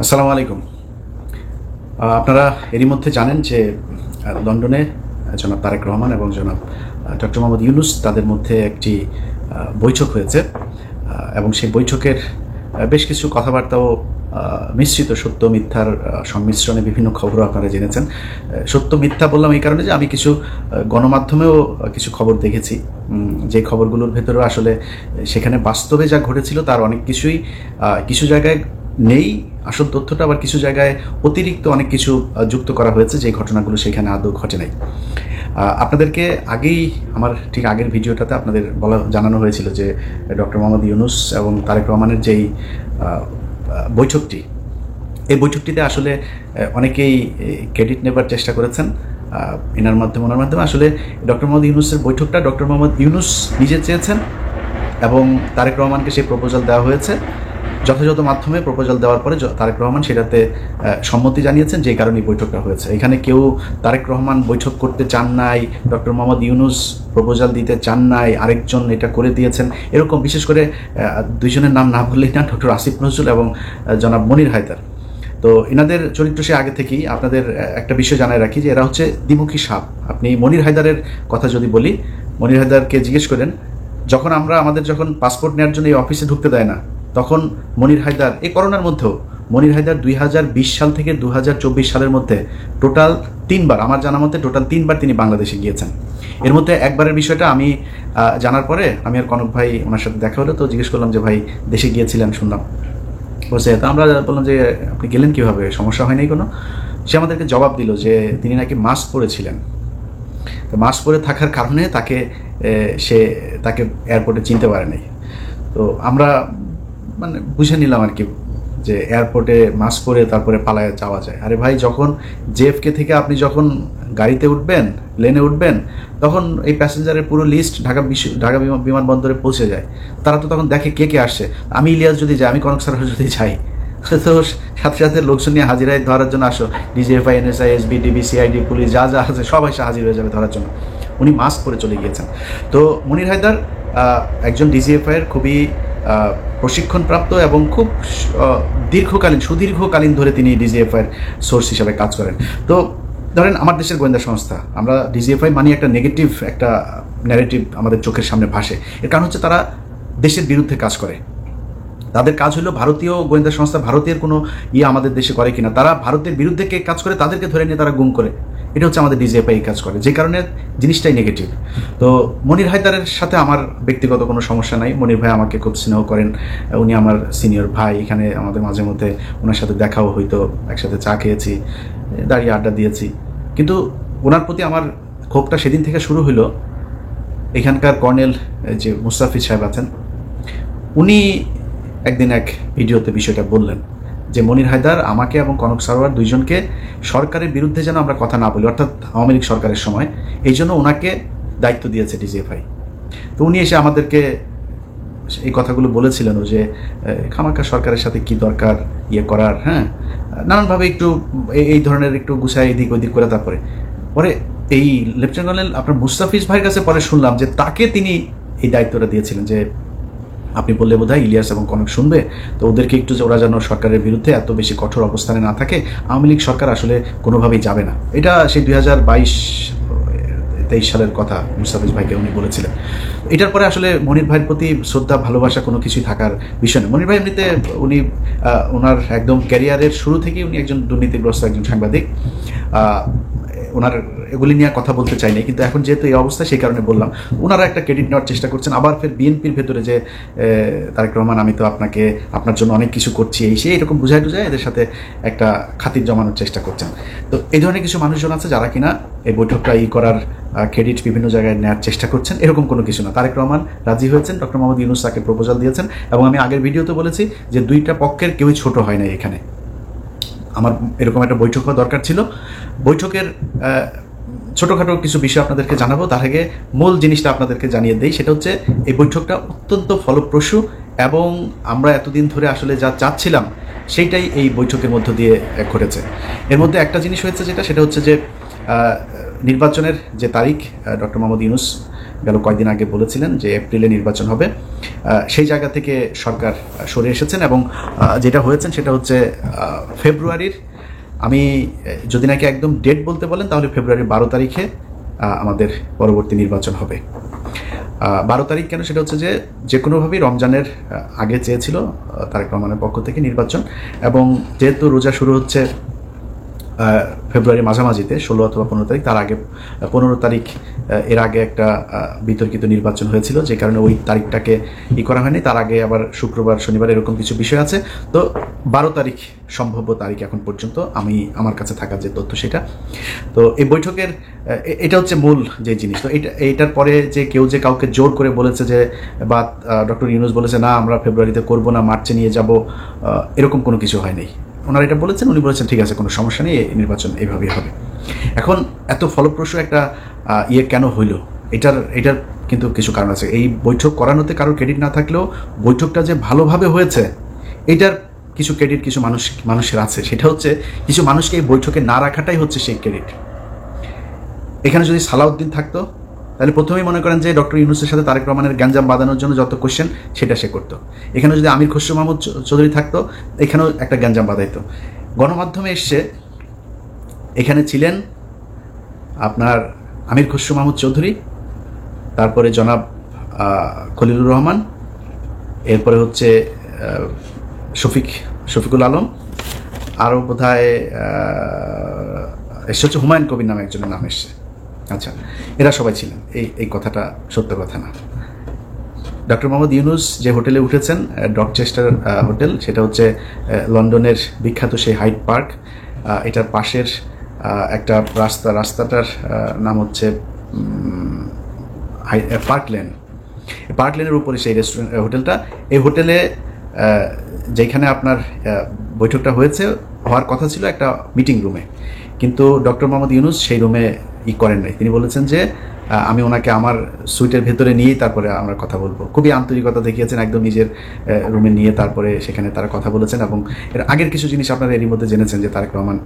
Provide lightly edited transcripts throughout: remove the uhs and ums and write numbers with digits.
আসসালামু আলাইকুম। আপনারা এরই মধ্যে জানেন যে লন্ডনে জনাব তারেক রহমান এবং জনাব ডক্টর মোহাম্মদ ইউনূস তাদের মধ্যে একটি বৈঠক হয়েছে এবং সেই বৈঠকের বেশ কিছু কথাবার্তাও মিশ্রিত সত্য মিথ্যার সংমিশ্রণে বিভিন্ন খবরও আপনারা জেনেছেন। সত্য মিথ্যা বললাম এই কারণে যে আমি কিছু গণমাধ্যমেও কিছু খবর দেখেছি, যে খবরগুলোর ভেতরেও আসলে সেখানে বাস্তবে যা ঘটেছিল তার অনেক কিছুই কিছু জায়গায় নেই আসল তথ্যটা, আবার কিছু জায়গায় অতিরিক্ত অনেক কিছু যুক্ত করা হয়েছে যে ঘটনাগুলো সেখানে আদৌ ঘটে নাই। আপনাদেরকে আগেই আমার ঠিক আগের ভিডিওটাতে আপনাদের জানানো হয়েছিল যে ডক্টর মোহাম্মদ ইউনূস এবং তারেক রহমানের যেই বৈঠকটি, এই বৈঠকটিতে আসলে অনেকেই ক্রেডিট নেবার চেষ্টা করেছেন ওনার মাধ্যমে। আসলে ডক্টর মোহাম্মদ ইউনূসের বৈঠকটা ডক্টর মোহাম্মদ ইউনূস নিজে চেয়েছেন এবং তারেক রহমানকে সেই প্রপোজাল দেওয়া হয়েছে। যথাযথ মাধ্যমে প্রপোজাল দেওয়ার পরে তারেক রহমান সেটাতে সম্মতি জানিয়েছেন, যে কারণে বৈঠকটা হয়েছে। এখানে কেউ তারেক রহমান বৈঠক করতে চান নাই, ডক্টর মোহাম্মদ ইউনূস প্রপোজাল দিতে চান নাই, আরেকজন এটা করে দিয়েছেন, এরকম বিশেষ করে দুইজনের নাম না বললেই না, ডক্টর আসিফ নজরুল এবং জনাব মনির হায়দার। তো এনাদের চরিত্র সে আগে থেকেই আপনাদের একটা বিষয় জানায় রাখি যে এরা হচ্ছে দ্বিমুখী সাপ। আপনি মনির হায়দারের কথা যদি বলি, মনির হায়দারকে জিজ্ঞেস করেন, যখন আমাদের যখন পাসপোর্ট নেওয়ার জন্য এই অফিসে ঢুকতে দেয় না, তখন মনির হায়দার এই করোনার মধ্যেও মনির হায়দার 2020 সাল থেকে 2024 সালের মধ্যে টোটাল 3বার, আমার জানা মতে টোটাল 3বার তিনি বাংলাদেশে গিয়েছেন। এর মধ্যে একবারের বিষয়টা আমি জানার পরে আমি আর কনক ভাই ওনার সাথে দেখা হলো, তো জিজ্ঞেস করলাম যে ভাই দেশে গিয়েছিলেন শুনলাম, বলছে। তো আমরা বললাম যে আপনি গেলেন কীভাবে, সমস্যা হয় নাই কোনো? সে আমাদেরকে জবাব দিল যে তিনি নাকি মাস্ক পরেছিলেন, তো মাস্ক পরে থাকার কারণে তাকে এয়ারপোর্টে চিনতে পারে নাই। তো আমরা মানে বুঝে নিলাম আর কি যে এয়ারপোর্টে মাস্ক পরে তারপরে পালায় যাওয়া যায়। আরে ভাই, যখন জেএফকে থেকে আপনি যখন গাড়িতে উঠবেন, প্লেনে উঠবেন, তখন এই প্যাসেঞ্জারের পুরো লিস্ট ঢাকা বিমানবন্দরে পৌঁছে যায়। তারা তো তখন দেখে কে কে আসছে। আমি ইলিয়াস যদি যাই, আমি কনক স্যার যদি যাই, তো সাথে সাথে লোকজন নিয়ে হাজিরায় ধরার জন্য আসো, DGFI, NSI, SB, DB, CID, police যা যা আছে সব এসে হাজির হয়ে যাবে ধরার জন্য। উনি মাস্ক পরে চলে গিয়েছেন। তো মনির হায়দার একজন ডিজিএফআইয়ের খুবই প্রশিক্ষণপ্রাপ্ত এবং খুব সুদীর্ঘকালীন ধরে তিনি ডিজিএফআইয়ের সোর্স হিসাবে কাজ করেন। তো ধরেন আমার দেশের গোয়েন্দা সংস্থা, আমরা ডিজিএফআই মানে একটা নেগেটিভ একটা ন্যারেটিভ আমাদের চোখের সামনে ভাসে। এর কারণ হচ্ছে তারা দেশের বিরুদ্ধে কাজ করে। তাদের কাজ হলো ভারতীয় গোয়েন্দা সংস্থা ভারতের কোনো আমাদের দেশে করে কিনা, তারা ভারতের বিরুদ্ধে কে কাজ করে তাদেরকে ধরে নিয়ে তারা গুম করে। এটা হচ্ছে আমাদের ডিজিএফআই কাজ করে, যে কারণে জিনিসটাই নেগেটিভ। তো মনির হায়দারের সাথে আমার ব্যক্তিগত কোনো সমস্যা নাই। মনির ভাই আমাকে খুব স্নেহ করেন, উনি আমার সিনিয়র ভাই। এখানে আমাদের মাঝে মধ্যে ওনার সাথে দেখাও হইতো, একসাথে চা খেয়েছি, দাঁড়িয়ে আড্ডা দিয়েছি। কিন্তু ওনার প্রতি আমার ক্ষোভটা সেদিন থেকে শুরু হলো। এখানকার কর্নেল যে মুস্তাফিজ সাহেব আছেন, উনি একদিন এক ভিডিওতে বিষয়টা বললেন যে মনির হায়দার আমাকে এবং কনক সারোয়ার দুইজনকে সরকারের বিরুদ্ধে যেন আমরা কথা না বলি, অর্থাৎ আওয়ামী লীগ সরকারের সময়, এই জন্য ওনাকে দায়িত্ব দিয়েছে ডিজিএফআই। তো উনি এসে আমাদেরকে এই কথাগুলো বলেছিলেন যে খামাকা সরকারের সাথে কি দরকার করার, হ্যাঁ, নানানভাবে একটু এই ধরনের একটু গুছায় এদিক ওদিক করে। পরে এই লেফটেন্যান্ট কর্নেল আপনার মুস্তাফিজ ভাইয়ের কাছে পরে শুনলাম যে তাকে তিনি এই দায়িত্বটা দিয়েছিলেন যে আপনি বললে বোধহয় ইলিয়াস এবং কনক শুনবে, তো ওদেরকে একটু, ওরা যেন সরকারের বিরুদ্ধে এত বেশি কঠোর অবস্থানে না থাকে, আওয়ামী লীগ সরকার আসলে কোনোভাবেই যাবে না। এটা সেই 2022-23 সালের কথা মুস্তাফিজ ভাইকে উনি বলেছিলেন। এটার পরে আসলে মনির ভাইয়ের প্রতি শ্রদ্ধা ভালোবাসা কোনো কিছুই থাকার বিষয় নেই। মনির ভাই এমনিতে উনি ওনার একদম ক্যারিয়ারের শুরু থেকেই উনি একজন দুর্নীতিগ্রস্ত একজন সাংবাদিক। ওনার এগুলি নিয়ে কথা বলতে চাই না, কিন্তু এখন যেহেতু এই অবস্থা সেই কারণে বললাম। ওনারা একটা ক্রেডিট নেওয়ার চেষ্টা করছেন, আবার ফের বিএনপির ভেতরে যে তারেক রহমান আমি তো আপনার জন্য অনেক কিছু করছি, সেই এরকম বুঝায় এদের সাথে একটা খাতির জমানোর চেষ্টা করছেন। তো এই ধরনের কিছু মানুষজন আছে যারা কিনা এই বৈঠকটা করার ক্রেডিট বিভিন্ন জায়গায় নেওয়ার চেষ্টা করছেন। এরকম কোনো কিছু না। তারেক রহমান রাজি হয়েছেন, ডক্টর মোহাম্মদ ইউনূস তাকে প্রপোজাল দিয়েছেন, এবং আমি আগের ভিডিওতে বলেছি যে দুইটা পক্ষের কেউই ছোট হয় না। এখানে আমার এরকম একটা বৈঠক হওয়া দরকার ছিল। বৈঠকের ছোটোখাটো কিছু বিষয় আপনাদেরকে জানাবো, তার আগে মূল জিনিসটা আপনাদেরকে জানিয়ে দেই। সেটা হচ্ছে এই বৈঠকটা অত্যন্ত ফলপ্রসূ এবং আমরা এতদিন ধরে আসলে যা চাচ্ছিলাম সেইটাই এই বৈঠকের মধ্য দিয়ে ঘটেছে। এর মধ্যে একটা জিনিস হয়েছে সেটা হচ্ছে যে নির্বাচনের যে তারিখ ডক্টর মোহাম্মদ ইউনূস গেল কয়েকদিন আগে বলেছিলেন যে এপ্রিলে নির্বাচন হবে, সেই জায়গা থেকে সরকার সরে এসেছেন এবং যেটা হয়েছেন সেটা হচ্ছে ফেব্রুয়ারির, আমি যদি নাকি একদম ডেট বলতে বলেন তাহলে ফেব্রুয়ারির 12 তারিখে আমাদের পরবর্তী নির্বাচন হবে। 12 তারিখ কেন, সেটা হচ্ছে যে কোনোভাবেই রমজানের আগে চেয়েছিল তারেক রহমানের পক্ষ থেকে নির্বাচন, এবং যেহেতু রোজা শুরু হচ্ছে ফেব্রুয়ারির মাঝামাঝিতে 16 অথবা 15 তারিখ, তার আগে 15 তারিখ এর আগে একটা বিতর্কিত নির্বাচন হয়েছিল, যে কারণে ওই তারিখটাকে করা হয়নি। তার আগে আবার শুক্রবার শনিবার এরকম কিছু বিষয় আছে। তো 12 তারিখ সম্ভাব্য তারিখ এখন পর্যন্ত আমার কাছে থাকা যে তথ্য সেটা। তো এই বৈঠকের এটা হচ্ছে মূল যে জিনিস। তো এইটার পরে যে কেউ যে কাউকে জোর করে বলেছে যে, বা ডক্টর ইউনূস বলেছে না আমরা ফেব্রুয়ারিতে করবো না, মার্চে নিয়ে যাব, এরকম কোনো কিছু হয়নি। ওনারা এটা বলেছেন, উনি বলেছেন ঠিক আছে কোনো সমস্যা নেই, নির্বাচন এইভাবেই হবে। এখন এত ফলপ্রসূ একটা কেন হইল, এটার কিন্তু কিছু কারণ আছে। এই বৈঠক করানোতে কারোর ক্রেডিট না থাকলেও বৈঠকটা যে ভালোভাবে হয়েছে এটার কিছু ক্রেডিট কিছু মানুষের আছে। সেটা হচ্ছে কিছু মানুষকে এই বৈঠকে না রাখাটাই হচ্ছে সেই ক্রেডিট। এখানে যদি সালাউদ্দিন থাকতো তাহলে প্রথমেই মনে করেন যে ডক্টর ইউনূসের সাথে তারেক রহমানের গ্যাঞ্জাম বাঁধানোর জন্য যত কোশ্চেন সেটা সে করতো। এখানে যদি আমির খসরু মাহমুদ চৌধুরী থাকতো, এখানেও একটা গ্যাঞ্জাম বাঁধাইতো। গণমাধ্যমে এসছে, এখানে ছিলেন আপনার আমির খসরু মাহমুদ চৌধুরী, তারপরে জনাব খলিলুর রহমান, এরপরে হচ্ছে শফিকুল আলম, আরও বোধহয় এসে হচ্ছে হুমায়ুন কবির নামে একজনের নাম এসছে। আচ্ছা, এরা সবাই ছিলেন। এই কথাটা সত্য কথা না। ডক্টর মোহাম্মদ ইউনূস যে হোটেলে উঠেছেন, ডকচেস্টার হোটেল, সেটা হচ্ছে লন্ডনের বিখ্যাত সেই হাইড পার্ক, এটার পাশের একটা রাস্তাটার নাম হচ্ছে পার্ক লেনের উপরে সেই হোটেলটা। এই হোটেলে যেখানে আপনার বৈঠকটা হওয়ার কথা ছিল একটা মিটিং রুমে, কিন্তু ডক্টর মোহাম্মদ ইউনূস সেই রুমে করেন নাই। তিনি বলেছেন যে আমি ওনাকে আমার সুইটের ভেতরে নিয়েই তারপরে আমরা কথা বলবো। খুবই আন্তরিকতা দেখিয়েছেন, একদম নিজের রুমে নিয়ে তারপরে সেখানে তারা কথা বলেছেন। এবং এর আগের কিছু জিনিস আপনারা এরই মধ্যে জেনেছেন যে তারেক রহমান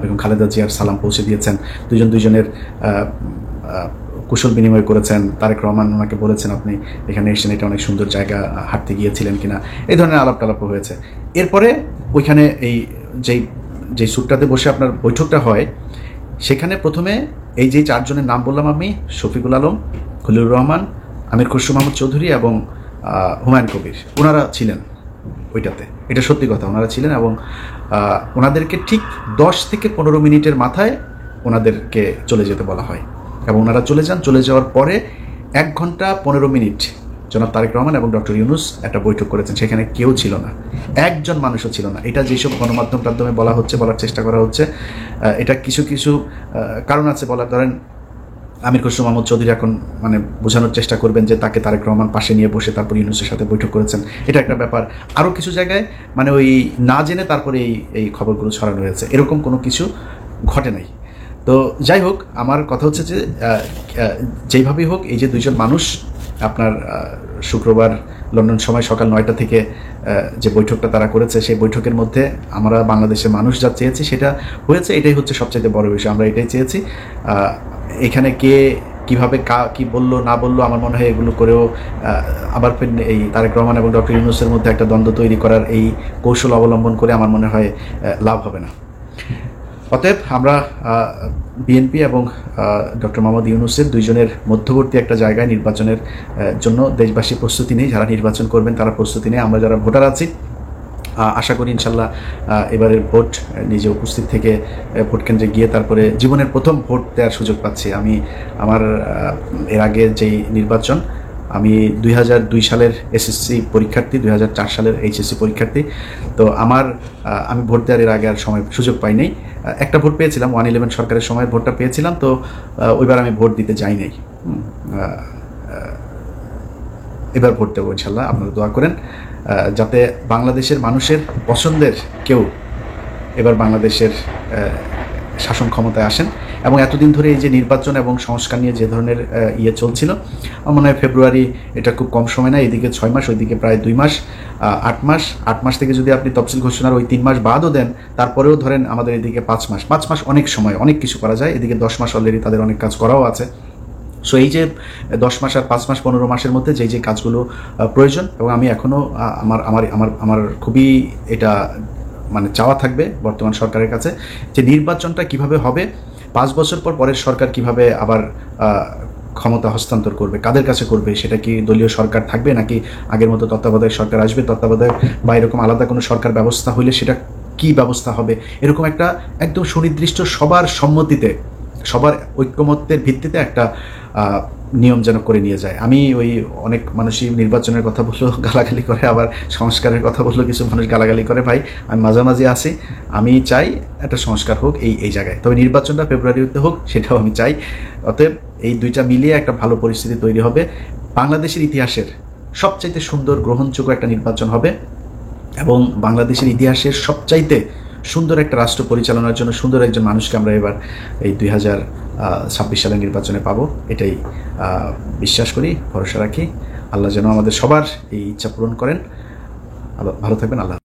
বেগম খালেদা জিয়ার সালাম পৌঁছে দিয়েছেন, দুজনের কুশল বিনিময় করেছেন। তারেক রহমান ওনাকে বলেছেন আপনি এখানে এসেছেন, এটা অনেক সুন্দর জায়গা, হাঁটতে গিয়েছিলেন কিনা, এই ধরনের আলাপ টালাপও হয়েছে। এরপরে ওইখানে যেই সুটটাতে বসে আপনার বৈঠকটা হয়, সেখানে প্রথমে এই যে 4 জনের নাম বললাম আমি, শফিকুল আলম, খলিলুর রহমান, আমির খসরু মাহমুদ চৌধুরী এবং হুমায়ুন কবির, ওনারা ছিলেন ওইটাতে। এটা সত্যি কথা, ওনারা ছিলেন। এবং ওনাদেরকে ঠিক 10 থেকে 15 মিনিটের মাথায় ওনাদেরকে চলে যেতে বলা হয়, এবং ওনারা চলে যাওয়ার পরে 1 ঘন্টা 15 মিনিট জনাব তারেক রহমান এবং ডক্টর ইউনূস একটা বৈঠক করেছেন। সেখানে কেউ ছিল না, একজন মানুষও ছিল না। এটা যেসব গণমাধ্যমে বলার চেষ্টা করা হচ্ছে, এটা কিছু কারণ আছে বলার। ধরেন আমির খসরু মাহমুদ চৌধুরী এখন মানে বোঝানোর চেষ্টা করবেন যে তাকে তারেক রহমান পাশে নিয়ে বসে তারপর ইউনূসের সাথে বৈঠক করেছেন, এটা একটা ব্যাপার। আরও কিছু জায়গায় মানে ওই না জেনে তারপরে এই খবরগুলো ছড়ানো হয়েছে, এরকম কোনো কিছু ঘটে নাই। তো যাই হোক, আমার কথা হচ্ছে যে যেইভাবেই হোক, এই যে 2 জন মানুষ আপনার শুক্রবার লন্ডন সময় সকাল 9টা থেকে যে বৈঠকটা তারা করেছে, সেই বৈঠকের মধ্যে আমরা বাংলাদেশের মানুষ যা চেয়েছি সেটা হয়েছে। এটাই হচ্ছে সবচেয়ে বড় বিষয়, আমরা এটাই চেয়েছি। এখানে কে কীভাবে কি বললো না বললো, আমার মনে হয় এগুলো করেও আবার এই তারেক রহমান এবং ডক্টর ইউনূসের মধ্যে একটা দ্বন্দ্ব তৈরি করার এই কৌশল অবলম্বন করে আমার মনে হয় লাভ হবে না। অতএব আমরা বিএনপি এবং ডক্টর মোহাম্মদ ইউনূসের 2 জনের মধ্যবর্তী একটা জায়গায় নির্বাচনের জন্য দেশবাসী প্রস্তুতি নেই। যারা নির্বাচন করবেন তারা প্রস্তুতি নেই। আমরা যারা ভোটার আছি আশা করি ইনশাল্লাহ এবারের ভোট নিজে উপস্থিত থেকে ভোট কেন্দ্রে গিয়ে তারপরে জীবনের প্রথম ভোট দেওয়ার সুযোগ পাচ্ছি। আমার এর আগে যেই নির্বাচন, আমি 2002 সালের এসএসসি পরীক্ষার্থী, 2004 সালের এইচএসসি পরীক্ষার্থী। তো আমি ভোট দেওয়ার এর আগে আর সুযোগ পাই নাই। একটা ভোট পেয়েছিলাম, 111 সরকারের সময় ভোটটা পেয়েছিলাম। তো ওইবার আমি ভোট দিতে যাই নাই। এবার ভোট দেবো ইনশাল্লাহ। আপনারা দোয়া করেন যাতে বাংলাদেশের মানুষের পছন্দের কেউ এবার বাংলাদেশের শাসন ক্ষমতায় আসেন। এবং এতদিন ধরে এই যে নির্বাচন এবং সংস্কার নিয়ে যে ধরনের চলছিল, আমার মনে হয় ফেব্রুয়ারি এটা খুব কম সময় না। এদিকে 6 মাস, ওইদিকে প্রায় 2 মাস, 8 মাস থেকে যদি আপনি তফসিল ঘোষণার ওই 3 মাস বাদও দেন, তারপরেও ধরেন আমাদের এদিকে 5 মাস অনেক সময়, অনেক কিছু করা যায়। এদিকে 10 মাস অলরেডি তাদের অনেক কাজ করাও আছে। সো এই যে 10 মাস আর 5 মাস 15 মাসের মধ্যে যে কাজগুলো প্রয়োজন, এবং আমি এখনও আমার আমার আমার আমার খুবই এটা মানে চাওয়া থাকবে বর্তমান সরকারের কাছে, যে নির্বাচনটা কিভাবে হবে, 5 বছর পর পরের সরকার কিভাবে আবার ক্ষমতা হস্তান্তর করবে, কাদের কাছে করবে, সেটা কি দলীয় সরকার থাকবে নাকি আগের মতো তত্ত্বাবধায়ক সরকার আসবে, তত্ত্বাবধায়ক বা এরকম আলাদা কোনো সরকার ব্যবস্থা হইলে সেটা কি ব্যবস্থা হবে, এরকম একটা একদম সুনির্দিষ্ট সবার সম্মতিতে সবার ঐক্যমত্যের ভিত্তিতে একটা নিয়ম যেন করে নিয়ে যায়। আমি ওই অনেক মানুষই নির্বাচনের কথা বললো গালাগালি করে, আবার সংস্কারের কথা বললো কিছু মানুষ গালাগালি করে, ভাই আমি মাঝামাঝি আছি। আমি চাই একটা সংস্কার হোক এই জায়গায়, তবে নির্বাচনটা ফেব্রুয়ারিতে হোক সেটাও আমি চাই। অতএব এই দুইটা মিলিয়ে একটা ভালো পরিস্থিতি তৈরি হবে, বাংলাদেশের ইতিহাসের সবচাইতে সুন্দর গ্রহণযোগ্য একটা নির্বাচন হবে, এবং বাংলাদেশের ইতিহাসের সবচাইতে সুন্দর একটা রাষ্ট্র পরিচালনার জন্য সুন্দর একজন মানুষকে আমরা এবার এই 2026 সালের নির্বাচনে পাবো, এটাই বিশ্বাস করি, ভরসা রাখি। আল্লাহ যেন আমাদের সবার এই ইচ্ছা পূরণ করেন। ভালো থাকবেন। আল্লাহ।